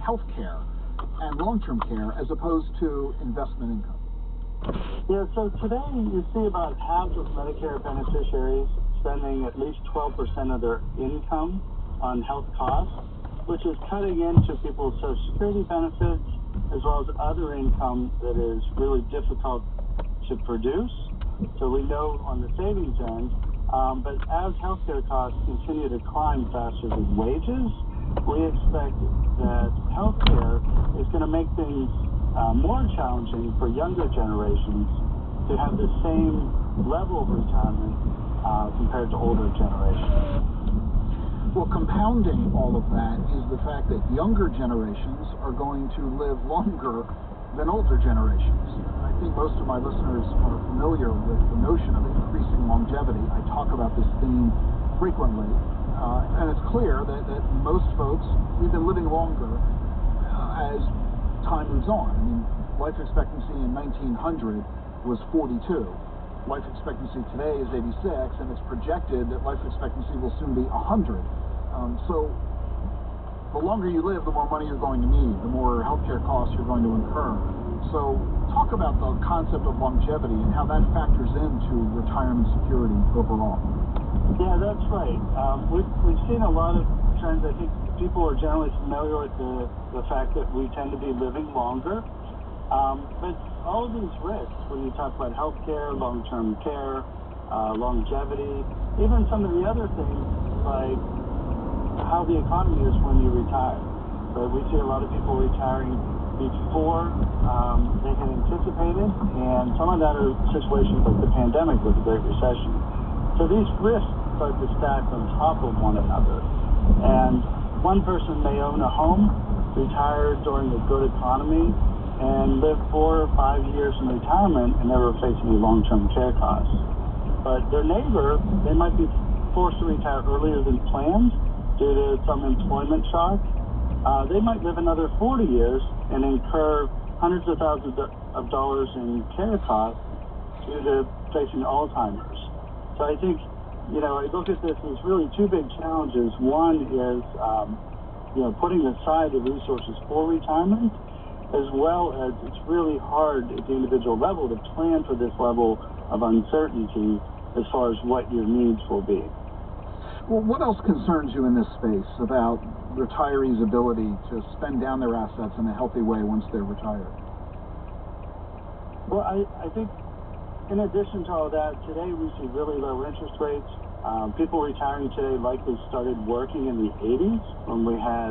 health care and long-term care as opposed to investment income? Yeah, so today you see about half of Medicare beneficiaries spending at least 12% of their income on health costs, which is cutting into people's Social Security benefits as well as other income that is really difficult to produce. So we know on the savings end, but as healthcare costs continue to climb faster than wages, we expect that healthcare is going to make things more challenging for younger generations to have the same level of retirement compared to older generations. Well, compounding all of that is the fact that younger generations are going to live longer than older generations. I think most of my listeners are familiar with the notion of increasing longevity. I talk about this theme frequently, and it's clear that most folks, we've been living longer as time moves on. I mean, life expectancy in 1900 was 42. Life expectancy today is 86, and it's projected that life expectancy will soon be 100. So the longer you live, the more money you're going to need, the more healthcare costs you're going to incur. So talk about the concept of longevity and how that factors into retirement security overall. Yeah, that's right. We've seen a lot of trends. I think people are generally familiar with the fact that we tend to be living longer. But all of these risks, when you talk about healthcare, long-term care, longevity, even some of the other things like how the economy is when you retire. But we see a lot of people retiring before they had anticipated, and some of that are situations like the pandemic with the Great Recession. So these risks start to stack on top of one another. And one person may own a home, retire during a good economy, and live 4 or 5 years in retirement and never face any long-term care costs. But their neighbor, they might be forced to retire earlier than planned due to some employment shock. They might live another 40 years and incur hundreds of thousands of dollars in care costs due to facing Alzheimer's. So I think, I look at this as really two big challenges. One is, putting aside the resources for retirement, as well as it's really hard at the individual level to plan for this level of uncertainty as far as what your needs will be. Well, what else concerns you in this space about retirees' ability to spend down their assets in a healthy way once they're retired? Well, I think in addition to all that, today we see really low interest rates. People retiring today likely started working in the 80s when we had